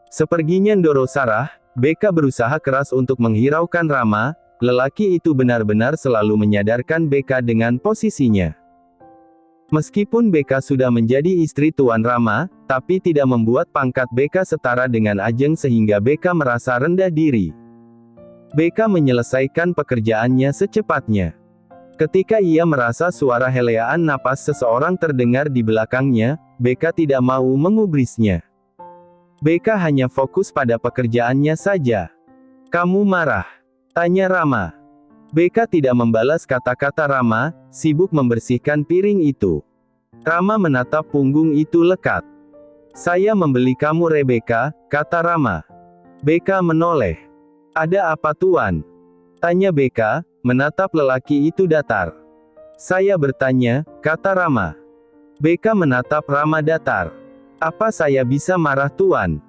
Seperginya Ndoro Sarah, BK berusaha keras untuk menghiraukan Rama. Lelaki itu benar-benar selalu menyadarkan BK dengan posisinya. Meskipun BK sudah menjadi istri Tuan Rama, tapi tidak membuat pangkat BK setara dengan Ajeng sehingga BK merasa rendah diri. BK menyelesaikan pekerjaannya secepatnya. Ketika ia merasa suara heleaan napas seseorang terdengar di belakangnya, BK tidak mau mengubrisnya. BK hanya fokus pada pekerjaannya saja. "Kamu marah?" tanya Rama. BK tidak membalas kata-kata Rama, sibuk membersihkan piring itu. Rama menatap punggung itu lekat. "Saya membeli kamu Rebecca," kata Rama. BK menoleh. "Ada apa Tuan?" tanya BK, menatap lelaki itu datar. "Saya bertanya," kata Rama. BK menatap Rama datar. "Apa saya bisa marah Tuan?"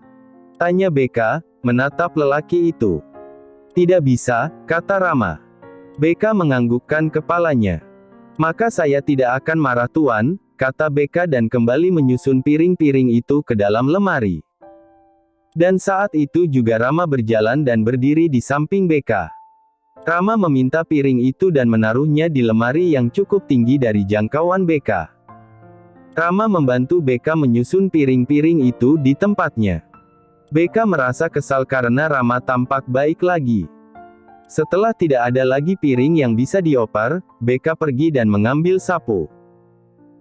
tanya BK, menatap lelaki itu. "Tidak bisa," kata Rama. BK menganggukkan kepalanya. "Maka saya tidak akan marah Tuan," kata BK dan kembali menyusun piring-piring itu ke dalam lemari. Dan saat itu juga Rama berjalan dan berdiri di samping BK. Rama meminta piring itu dan menaruhnya di lemari yang cukup tinggi dari jangkauan BK. Rama membantu BK menyusun piring-piring itu di tempatnya. BK merasa kesal karena Rama tampak baik lagi. Setelah tidak ada lagi piring yang bisa dioper, BK pergi dan mengambil sapu.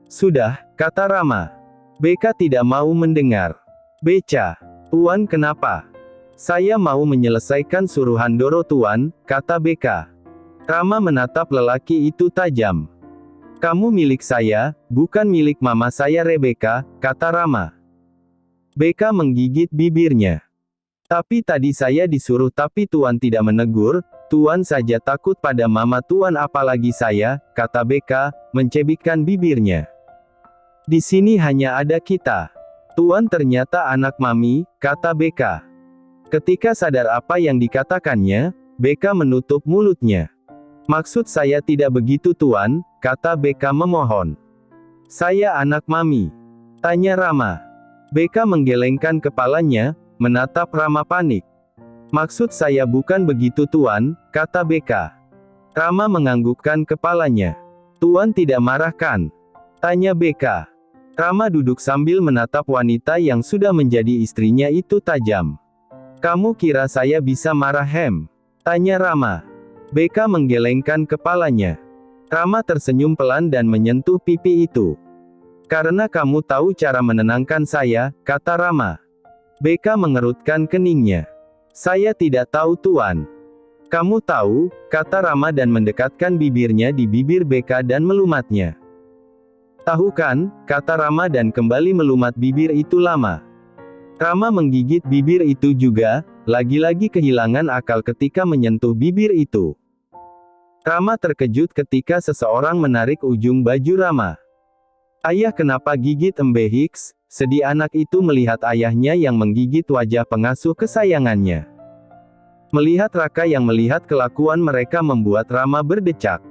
"Sudah," kata Rama. BK tidak mau mendengar. "Beca. Tuan kenapa?" "Saya mau menyelesaikan suruhan Doro Tuan," kata BK. Rama menatap lelaki itu tajam. "Kamu milik saya, bukan milik mama saya Rebecca," kata Rama. BK menggigit bibirnya. "Tapi tadi saya disuruh tapi Tuan tidak menegur, Tuan saja takut pada mama Tuan apalagi saya," kata BK, mencebikkan bibirnya. "Di sini hanya ada kita. Tuan ternyata anak mami," kata BK. Ketika sadar apa yang dikatakannya, BK menutup mulutnya. "Maksud saya tidak begitu Tuan," kata BK memohon. "Saya anak mami," tanya Rama. BK menggelengkan kepalanya, menatap Rama panik. "Maksud saya bukan begitu Tuan," kata BK. Rama menganggukkan kepalanya. "Tuan tidak marah kan?" tanya BK. Rama duduk sambil menatap wanita yang sudah menjadi istrinya itu tajam. "Kamu kira saya bisa marah tanya Rama. BK menggelengkan kepalanya. Rama tersenyum pelan dan menyentuh pipi itu. "Karena kamu tahu cara menenangkan saya," kata Rama. BK mengerutkan keningnya. "Saya tidak tahu Tuan." "Kamu tahu," kata Rama dan mendekatkan bibirnya di bibir BK dan melumatnya. "Tahu kan," kata Rama dan kembali melumat bibir itu lama. Rama menggigit bibir itu juga, lagi-lagi kehilangan akal ketika menyentuh bibir itu. Rama terkejut ketika seseorang menarik ujung baju Rama. "Ayah kenapa gigit Embe Hicks?" sedih anak itu melihat ayahnya yang menggigit wajah pengasuh kesayangannya. Melihat Raka yang melihat kelakuan mereka membuat Rama berdecak.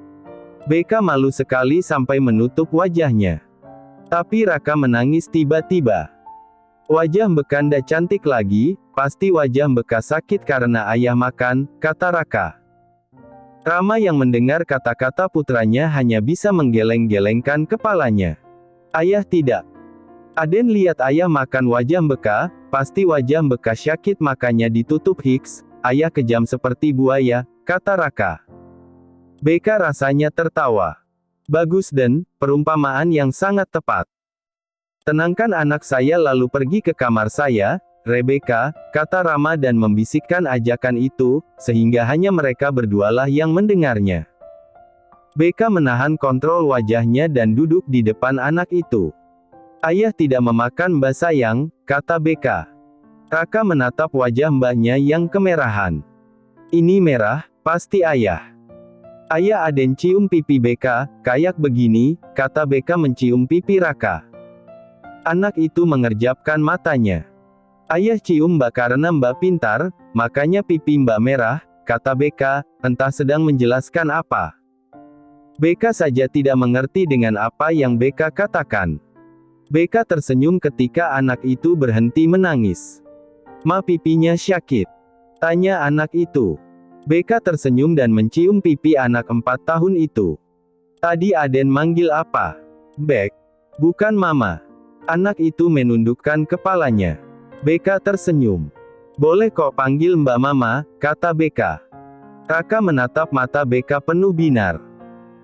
BK malu sekali sampai menutup wajahnya. Tapi Raka menangis tiba-tiba. "Wajah Mbekanda cantik lagi, pasti wajah Mbeka sakit karena ayah makan," kata Raka. Rama yang mendengar kata-kata putranya hanya bisa menggeleng-gelengkan kepalanya. "Ayah tidak. Aden lihat ayah makan wajah Mbeka, pasti wajah Mbeka sakit makanya ditutup Hicks, ayah kejam seperti buaya," kata Raka. BK rasanya tertawa. "Bagus Den, perumpamaan yang sangat tepat. Tenangkan anak saya lalu pergi ke kamar saya, Rebecca," kata Rama dan membisikkan ajakan itu, sehingga hanya mereka berdualah yang mendengarnya. BK menahan kontrol wajahnya dan duduk di depan anak itu. "Ayah tidak memakan Mbak sayang," kata BK. Raka menatap wajah mbaknya yang kemerahan. "Ini merah, pasti ayah." "Ayah Aden cium pipi BK, kayak begini," kata BK mencium pipi Raka. Anak itu mengerjapkan matanya. "Ayah cium Mbak karena Mbak pintar, makanya pipi Mbak merah," kata BK, entah sedang menjelaskan apa. BK saja tidak mengerti dengan apa yang BK katakan. BK tersenyum ketika anak itu berhenti menangis. Ma, pipinya sakit? Tanya anak itu. Beka tersenyum dan mencium pipi anak 4 tahun itu. Tadi Aden manggil apa? Bek. Bukan Mama. Anak itu menundukkan kepalanya. Beka tersenyum. Boleh kok panggil Mbak Mama, kata Beka. Raka menatap mata Beka penuh binar.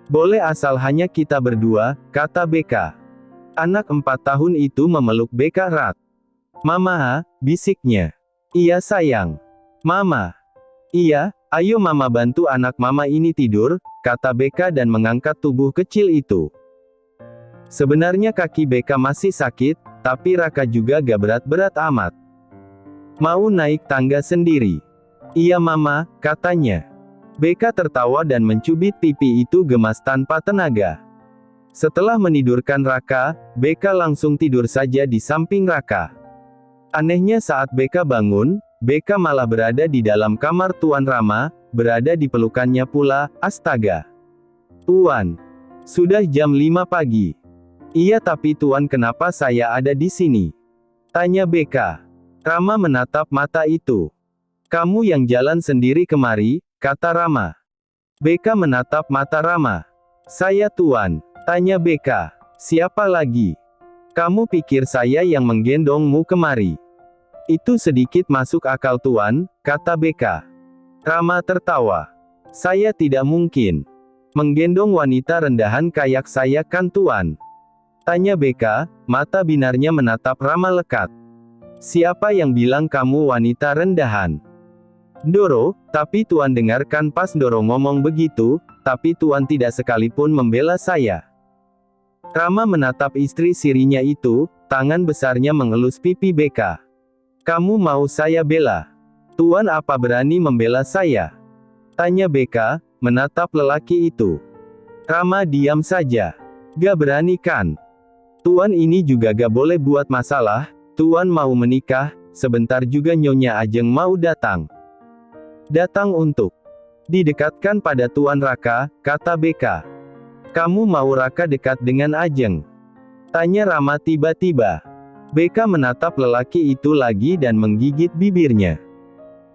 Boleh asal hanya kita berdua, kata Beka. Anak 4 tahun itu memeluk Beka erat. Mama, bisiknya. Iya sayang. Mama. Iya, ayo Mama bantu anak Mama ini tidur, kata Beka dan mengangkat tubuh kecil itu. Sebenarnya kaki Beka masih sakit, tapi Raka juga gak berat-berat amat. Mau naik tangga sendiri? Iya Mama, katanya. Beka tertawa dan mencubit pipi itu gemas tanpa tenaga. Setelah menidurkan Raka, Beka langsung tidur saja di samping Raka. Anehnya saat Beka bangun, Beka malah berada di dalam kamar Tuan Rama, berada di pelukannya pula. Astaga. Tuan. Sudah jam 5 pagi. Iya tapi Tuan kenapa saya ada di sini? Tanya Beka. Rama menatap mata itu. Kamu yang jalan sendiri kemari, kata Rama. Beka menatap mata Rama. Saya Tuan. Tanya Beka. Siapa lagi? Kamu pikir saya yang menggendongmu kemari? Itu sedikit masuk akal Tuan, kata Beka. Rama tertawa. Saya tidak mungkin menggendong wanita rendahan kayak saya kan Tuan? Tanya Beka, mata binarnya menatap Rama lekat. Siapa yang bilang kamu wanita rendahan? Doro, tapi Tuan dengarkan pas Doro ngomong begitu, tapi Tuan tidak sekalipun membela saya. Rama menatap istri sirinya itu, tangan besarnya mengelus pipi Beka. Kamu mau saya bela? Tuan apa berani membela saya? Tanya Beka, menatap lelaki itu. Rama diam saja. Gak berani kan? Tuan ini juga gak boleh buat masalah, Tuan mau menikah, sebentar juga Nyonya Ajeng mau datang. Datang untuk didekatkan pada Tuan Raka, kata Beka. Kamu mau Raka dekat dengan Ajeng? Tanya Rama tiba-tiba. Beka menatap lelaki itu lagi dan menggigit bibirnya.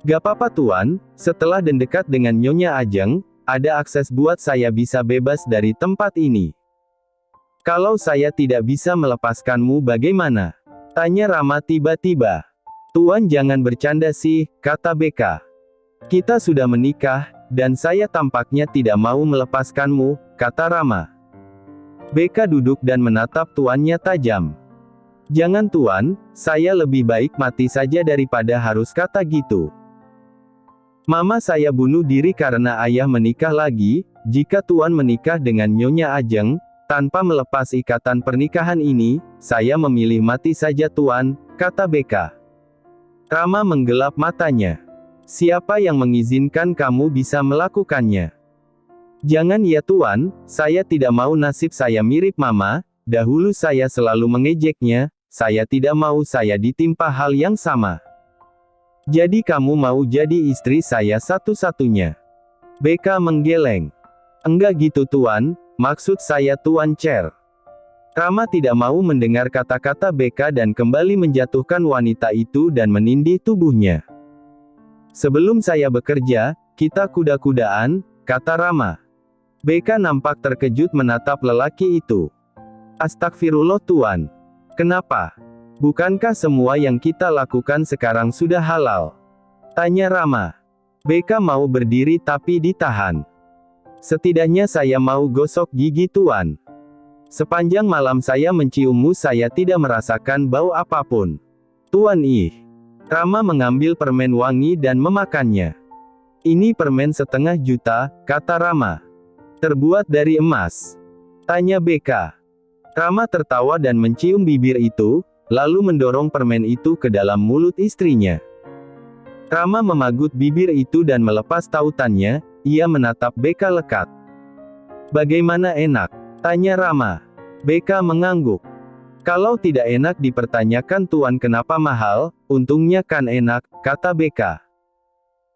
Gak apa-apa Tuan, setelah dekat dengan Nyonya Ajeng, ada akses buat saya bisa bebas dari tempat ini. Kalau saya tidak bisa melepaskanmu bagaimana? Tanya Rama tiba-tiba. Tuan jangan bercanda sih, kata Beka. Kita sudah menikah, dan saya tampaknya tidak mau melepaskanmu, kata Rama. Beka duduk dan menatap tuannya tajam. Jangan Tuan, saya lebih baik mati saja daripada harus kata gitu. Mama saya bunuh diri karena ayah menikah lagi, jika Tuan menikah dengan Nyonya Ajeng, tanpa melepas ikatan pernikahan ini, saya memilih mati saja Tuan, kata Beka. Rama menggelap matanya. Siapa yang mengizinkan kamu bisa melakukannya? Jangan ya Tuan, saya tidak mau nasib saya mirip Mama, dahulu saya selalu mengejeknya, saya tidak mau saya ditimpa hal yang sama. Jadi kamu mau jadi istri saya satu-satunya? Beka menggeleng. Enggak gitu Tuan, maksud saya Tuan Cher. Rama tidak mau mendengar kata-kata Beka dan kembali menjatuhkan wanita itu dan menindih tubuhnya. Sebelum saya bekerja, kita kuda-kudaan, kata Rama. Beka nampak terkejut menatap lelaki itu. Astagfirullah Tuan. Kenapa? Bukankah semua yang kita lakukan sekarang sudah halal? Tanya Rama. Beka mau berdiri tapi ditahan. Setidaknya saya mau gosok gigi Tuan. Sepanjang malam saya menciummu saya tidak merasakan bau apapun. Tuan Rama mengambil permen wangi dan memakannya. Ini permen 1,5 juta, kata Rama. Terbuat dari emas? Tanya Beka. Rama tertawa dan mencium bibir itu, lalu mendorong permen itu ke dalam mulut istrinya. Rama memagut bibir itu dan melepas tautannya, ia menatap Beka lekat. Bagaimana enak? Tanya Rama. Beka mengangguk. Kalau tidak enak dipertanyakan Tuan kenapa mahal, untungnya kan enak, kata Beka.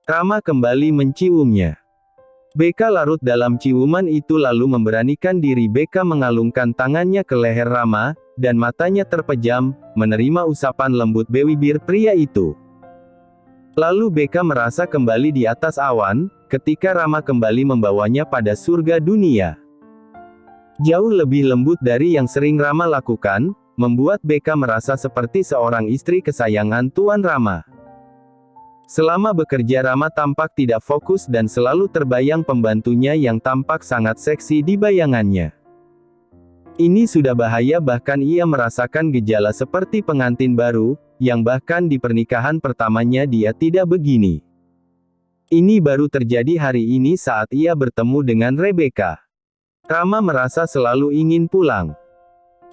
Rama kembali menciumnya. Beka larut dalam ciuman itu lalu memberanikan diri. Beka mengalungkan tangannya ke leher Rama, dan matanya terpejam, menerima usapan lembut bibir pria itu. Lalu Beka merasa kembali di atas awan, ketika Rama kembali membawanya pada surga dunia. Jauh lebih lembut dari yang sering Rama lakukan, membuat Beka merasa seperti seorang istri kesayangan Tuan Rama. Selama bekerja Rama tampak tidak fokus dan selalu terbayang pembantunya yang tampak sangat seksi di bayangannya. Ini sudah bahaya, bahkan ia merasakan gejala seperti pengantin baru, yang bahkan di pernikahan pertamanya dia tidak begini. Ini baru terjadi hari ini saat ia bertemu dengan Rebecca. Rama merasa selalu ingin pulang.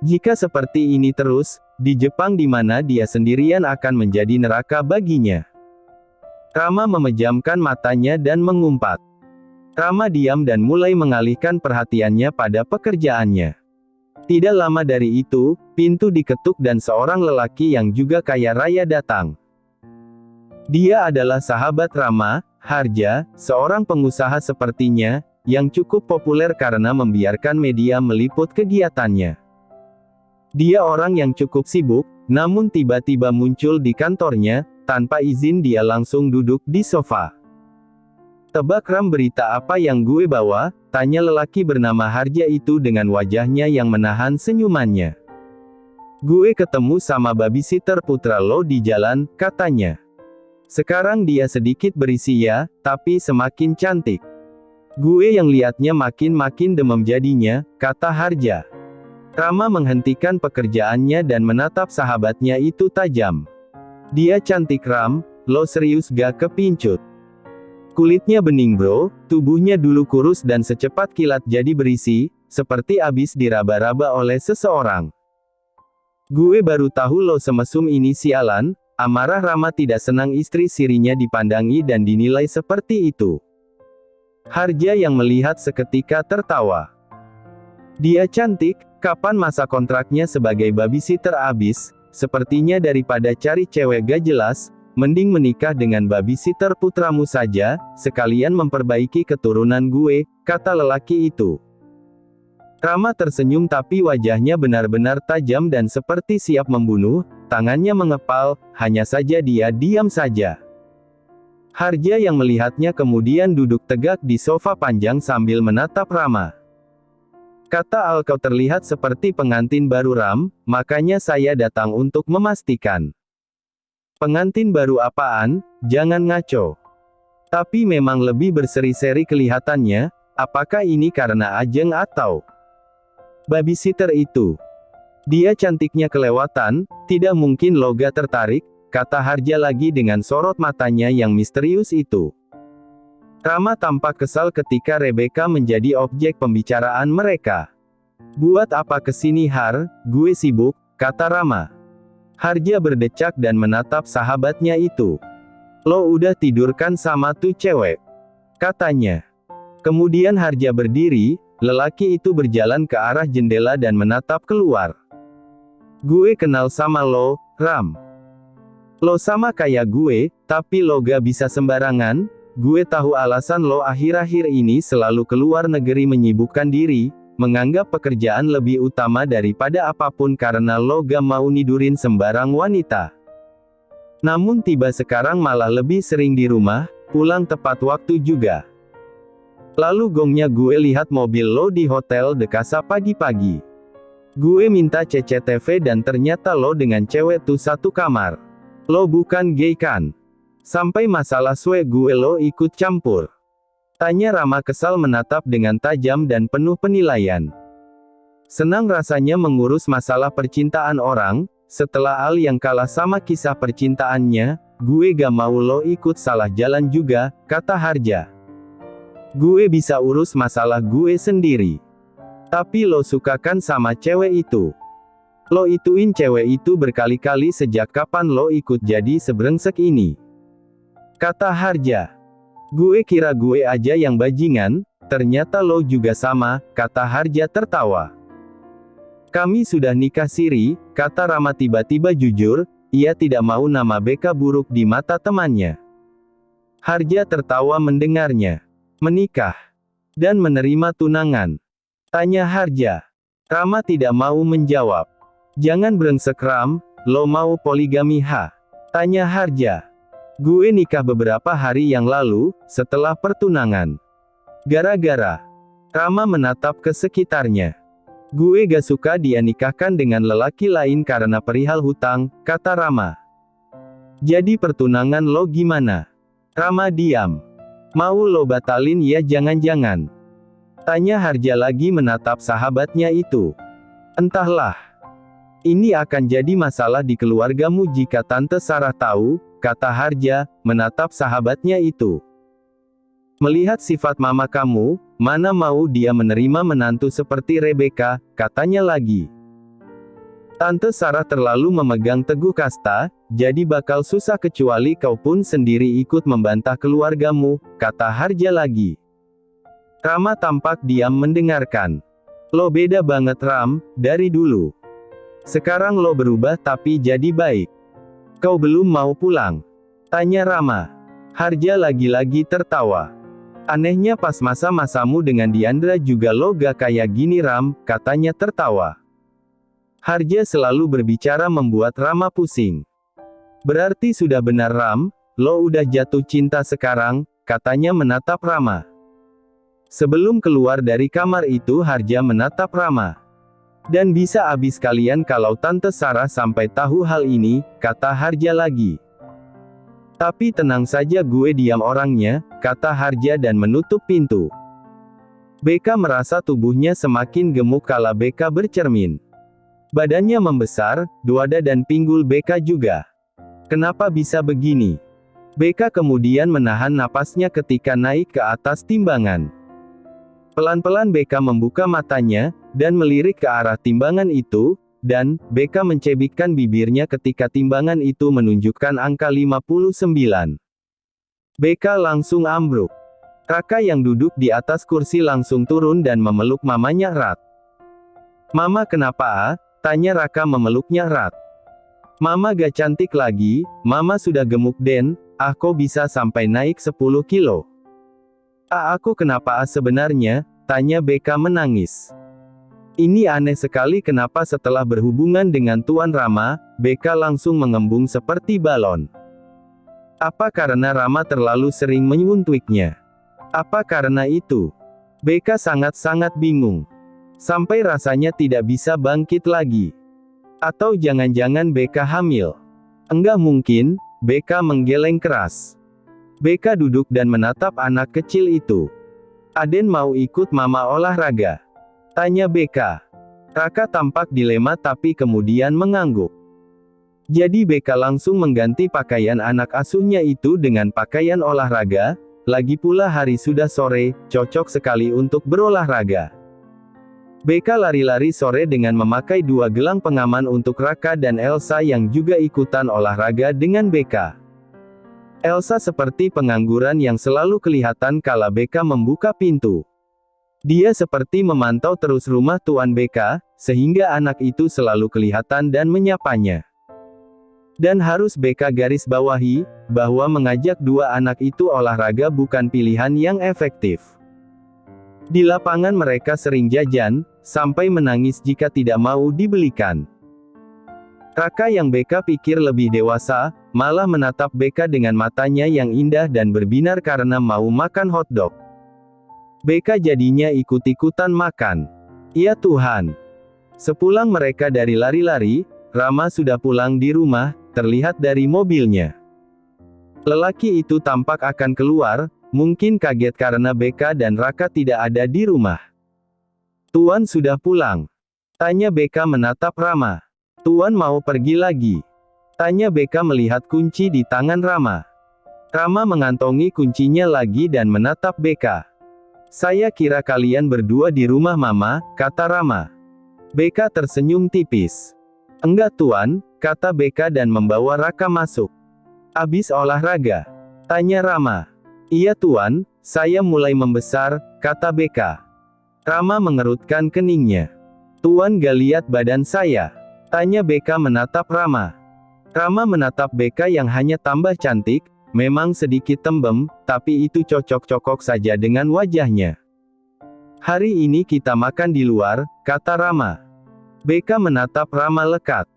Jika seperti ini terus, di Jepang di mana dia sendirian akan menjadi neraka baginya. Rama memejamkan matanya dan mengumpat. Rama diam dan mulai mengalihkan perhatiannya pada pekerjaannya. Tidak lama dari itu, pintu diketuk dan seorang lelaki yang juga kaya raya datang. Dia adalah sahabat Rama, Harja, seorang pengusaha sepertinya, yang cukup populer karena membiarkan media meliput kegiatannya. Dia orang yang cukup sibuk, namun tiba-tiba muncul di kantornya. Tanpa izin dia langsung duduk di sofa. "Tebak Ram, berita apa yang gue bawa?" tanya lelaki bernama Harja itu dengan wajahnya yang menahan senyumannya. "Gue ketemu sama babysitter putra lo di jalan," katanya. "Sekarang dia sedikit berisi ya, tapi semakin cantik. Gue yang liatnya makin demam jadinya," kata Harja. Rama menghentikan pekerjaannya dan menatap sahabatnya itu tajam. "Dia cantik Ram, lo serius gak kepincut? Kulitnya bening bro, tubuhnya dulu kurus dan secepat kilat jadi berisi, seperti abis diraba-raba oleh seseorang. Gue baru tahu lo semesum ini sialan." Amarah Rama tidak senang istri sirinya dipandangi dan dinilai seperti itu. Harja yang melihat seketika tertawa. "Dia cantik, kapan masa kontraknya sebagai babysitter habis? Sepertinya daripada cari cewek gak jelas, mending menikah dengan babysitter putramu saja, sekalian memperbaiki keturunan gue," kata lelaki itu. Rama tersenyum tapi wajahnya benar-benar tajam dan seperti siap membunuh, tangannya mengepal, hanya saja dia diam saja. Harja yang melihatnya kemudian duduk tegak di sofa panjang sambil menatap Rama. Kata Al, "Kau terlihat seperti pengantin baru Ram, makanya saya datang untuk memastikan." "Pengantin baru apaan? Jangan ngaco. Tapi memang lebih berseri-seri kelihatannya, apakah ini karena Ajeng atau babysitter itu? Dia cantiknya kelewatan, tidak mungkin lo gak tertarik," kata Harja lagi dengan sorot matanya yang misterius itu. Rama tampak kesal ketika Rebecca menjadi objek pembicaraan mereka. "Buat apa kesini Har, gue sibuk," kata Rama. Harja berdecak dan menatap sahabatnya itu. "Lo udah tidurkan sama tuh cewek?" katanya. Kemudian Harja berdiri, lelaki itu berjalan ke arah jendela dan menatap keluar. "Gue kenal sama lo, Ram. Lo sama kayak gue, tapi lo gak bisa sembarangan. Gue tahu alasan lo akhir-akhir ini selalu keluar negeri menyibukkan diri, menganggap pekerjaan lebih utama daripada apapun karena lo gak mau nidurin sembarang wanita. Namun tiba sekarang malah lebih sering di rumah, pulang tepat waktu juga. Lalu gongnya gue lihat mobil lo di hotel De Casa pagi-pagi. Gue minta CCTV dan ternyata lo dengan cewek tuh satu kamar. Lo bukan gay kan? Sampai masalah swag gue lo ikut campur?" tanya Rama kesal menatap dengan tajam dan penuh penilaian. Senang rasanya mengurus masalah percintaan orang, setelah Al yang kalah sama kisah percintaannya, gue gak mau lo ikut salah jalan juga, kata Harja. Gue bisa urus masalah gue sendiri. Tapi lo suka kan sama cewek itu? Lo ituin cewek itu berkali-kali, sejak kapan lo ikut jadi sebrengsek ini? Kata Harja. Gue kira gue aja yang bajingan, ternyata lo juga sama, kata Harja tertawa. Kami sudah nikah siri, kata Rama tiba-tiba jujur, ia tidak mau nama Beka buruk di mata temannya. Harja tertawa mendengarnya. Menikah dan menerima tunangan? Tanya Harja. Rama tidak mau menjawab. Jangan brengsek Ram, lo mau poligami ha? Tanya Harja. Gue nikah beberapa hari yang lalu, setelah pertunangan. Gara-gara. Rama menatap ke sekitarnya. Gue gak suka dia nikahkan dengan lelaki lain karena perihal hutang, kata Rama. Jadi pertunangan lo gimana? Rama diam. Mau lo batalin ya jangan-jangan? Tanya Harja lagi menatap sahabatnya itu. Entahlah. Ini akan jadi masalah di keluargamu jika Tante Sarah tahu, kata Harja, menatap sahabatnya itu. Melihat sifat mama kamu, mana mau dia menerima menantu seperti Rebecca, katanya lagi. Tante Sarah terlalu memegang teguh kasta, jadi bakal susah kecuali kau pun sendiri ikut membantah keluargamu, kata Harja lagi. Rama tampak diam mendengarkan. Lo beda banget Ram, dari dulu. Sekarang lo berubah tapi jadi baik. Kau belum mau pulang? Tanya Rama. Harja lagi-lagi tertawa. Anehnya pas masa-masamu dengan Diandra juga lo gak kayak gini Ram, katanya tertawa. Harja selalu berbicara membuat Rama pusing. Berarti sudah benar Ram, lo udah jatuh cinta sekarang, katanya menatap Rama. Sebelum keluar dari kamar itu Harja menatap Rama. Dan bisa abis kalian kalau Tante Sarah sampai tahu hal ini, kata Harja lagi. Tapi tenang saja gue diam orangnya, kata Harja dan menutup pintu. Beka merasa tubuhnya semakin gemuk kala Beka bercermin. Badannya membesar, dada dan pinggul Beka juga. Kenapa bisa begini? Beka kemudian menahan napasnya ketika naik ke atas timbangan. Pelan-pelan Beka membuka matanya, dan melirik ke arah timbangan itu, dan, Beka mencebikkan bibirnya ketika timbangan itu menunjukkan angka 59. Beka langsung ambruk. Raka yang duduk di atas kursi langsung turun dan memeluk mamanya erat. Mama kenapa tanya Raka memeluknya erat. Mama gak cantik lagi, mama sudah gemuk Den, kok bisa sampai naik 10 kilo? Aku kenapa sebenarnya, tanya Beka menangis. Ini aneh sekali kenapa setelah berhubungan dengan Tuan Rama, Beka langsung mengembung seperti balon. Apa karena Rama terlalu sering menyuntiknya? Apa karena itu? Beka sangat-sangat bingung. Sampai rasanya tidak bisa bangkit lagi. Atau jangan-jangan Beka hamil? Enggak mungkin, Beka menggeleng keras. Beka duduk dan menatap anak kecil itu. Aden mau ikut mama olahraga? Tanya Beka. Raka tampak dilema tapi kemudian mengangguk. Jadi Beka langsung mengganti pakaian anak asuhnya itu dengan pakaian olahraga, lagi pula hari sudah sore, cocok sekali untuk berolahraga. Beka lari-lari sore dengan memakai 2 gelang pengaman untuk Raka dan Elsa yang juga ikutan olahraga dengan Beka. Elsa seperti pengangguran yang selalu kelihatan kala Beka membuka pintu. Dia seperti memantau terus rumah Tuan Beka, sehingga anak itu selalu kelihatan dan menyapanya. Dan harus Beka garis bawahi, bahwa mengajak 2 anak itu olahraga bukan pilihan yang efektif. Di lapangan mereka sering jajan, sampai menangis jika tidak mau dibelikan. Raka yang Beka pikir lebih dewasa, malah menatap Beka dengan matanya yang indah dan berbinar karena mau makan hotdog. Beka jadinya ikut-ikutan makan. Ya Tuhan. Sepulang mereka dari lari-lari, Rama sudah pulang di rumah, terlihat dari mobilnya. Lelaki itu tampak akan keluar, mungkin kaget karena Beka dan Raka tidak ada di rumah. Tuan sudah pulang? Tanya Beka menatap Rama. Tuan mau pergi lagi? Tanya Beka melihat kunci di tangan Rama. Rama mengantongi kuncinya lagi dan menatap Beka. Saya kira kalian berdua di rumah Mama, kata Rama. Beka tersenyum tipis. Enggak Tuan, kata Beka dan membawa Raka masuk. Abis olahraga? Tanya Rama. Iya Tuan, saya mulai membesar, kata Beka. Rama mengerutkan keningnya. Tuan gak lihat badan saya? Tanya Beka menatap Rama. Rama menatap Beka yang hanya tambah cantik, memang sedikit tembem, tapi itu cocok-cocok saja dengan wajahnya. Hari ini kita makan di luar, kata Rama. Beka menatap Rama lekat.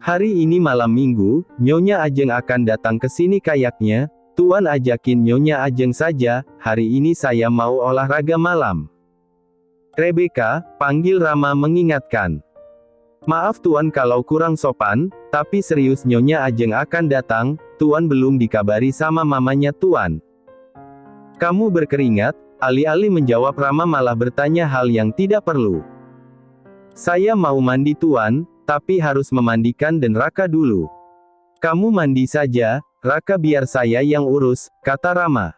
Hari ini malam minggu, Nyonya Ajeng akan datang ke sini kayaknya. Tuan ajakin Nyonya Ajeng saja, hari ini saya mau olahraga malam. Rebecca, panggil Rama mengingatkan. Maaf Tuan kalau kurang sopan, tapi serius Nyonya Ajeng akan datang, Tuan belum dikabari sama mamanya Tuan. Kamu berkeringat, alih-alih menjawab Rama malah bertanya hal yang tidak perlu. Saya mau mandi Tuan, tapi harus memandikan dan Raka dulu. Kamu mandi saja, Raka biar saya yang urus, kata Rama.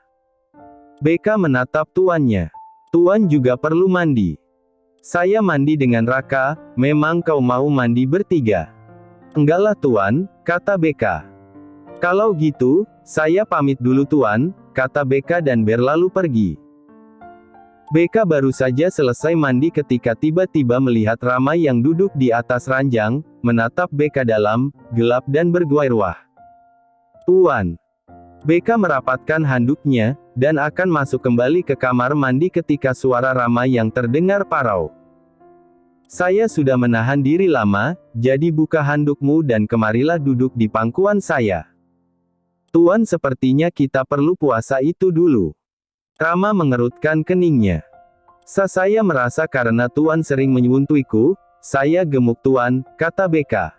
Beka menatap tuannya. Tuan juga perlu mandi. Saya mandi dengan Raka, memang kau mau mandi bertiga? Enggaklah Tuan, kata Beka. Kalau gitu, saya pamit dulu Tuan, kata Beka dan berlalu pergi. Beka baru saja selesai mandi ketika tiba-tiba melihat Rama yang duduk di atas ranjang, menatap Beka dalam, gelap dan berguairwah. Tuan. Beka merapatkan handuknya, dan akan masuk kembali ke kamar mandi ketika suara Rama yang terdengar parau. Saya sudah menahan diri lama, jadi buka handukmu dan kemarilah duduk di pangkuan saya. Tuan sepertinya kita perlu puasa itu dulu. Rama mengerutkan keningnya. Saya merasa karena Tuan sering menyuntuiku, saya gemuk Tuan, kata Beka.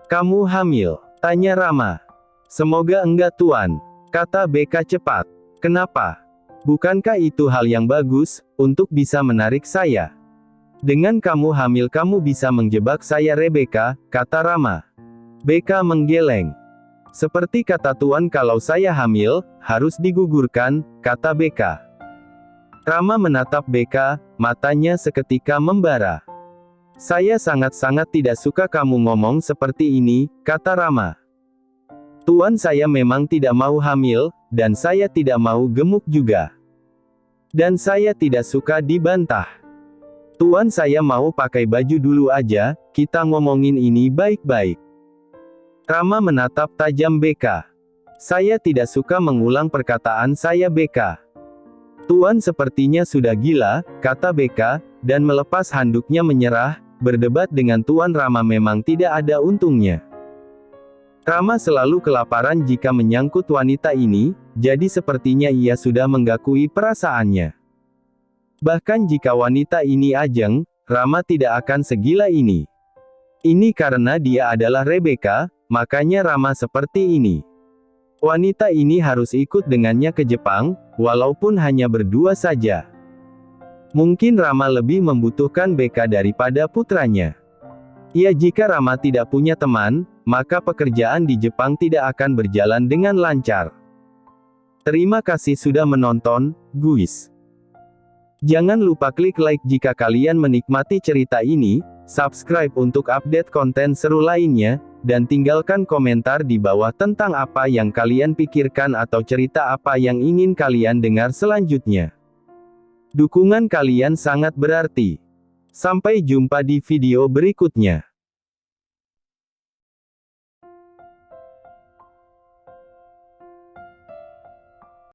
Kamu hamil? Tanya Rama. Semoga enggak Tuan, kata Beka cepat. Kenapa? Bukankah itu hal yang bagus, untuk bisa menarik saya? Dengan kamu hamil kamu bisa menjebak saya Rebecca, kata Rama. Beka menggeleng. Seperti kata Tuan kalau saya hamil, harus digugurkan, kata Beka. Rama menatap Beka, matanya seketika membara. Saya sangat-sangat tidak suka kamu ngomong seperti ini, kata Rama. Tuan saya memang tidak mau hamil, dan saya tidak mau gemuk juga. Dan saya tidak suka dibantah. Tuan saya mau pakai baju dulu aja, kita ngomongin ini baik-baik. Rama menatap tajam Beka. Saya tidak suka mengulang perkataan saya Beka. Tuan sepertinya sudah gila, kata Beka, dan melepas handuknya menyerah, berdebat dengan Tuan Rama memang tidak ada untungnya. Rama selalu kelaparan jika menyangkut wanita ini, jadi sepertinya ia sudah menggakui perasaannya. Bahkan jika wanita ini Ajeng, Rama tidak akan segila ini. Ini karena dia adalah Rebecca, makanya Rama seperti ini. Wanita ini harus ikut dengannya ke Jepang, walaupun hanya berdua saja. Mungkin Rama lebih membutuhkan Beka daripada putranya. Ya jika Rama tidak punya teman, maka pekerjaan di Jepang tidak akan berjalan dengan lancar. Terima kasih sudah menonton, guys. Jangan lupa klik like jika kalian menikmati cerita ini, subscribe untuk update konten seru lainnya, dan tinggalkan komentar di bawah tentang apa yang kalian pikirkan atau cerita apa yang ingin kalian dengar selanjutnya. Dukungan kalian sangat berarti. Sampai jumpa di video berikutnya.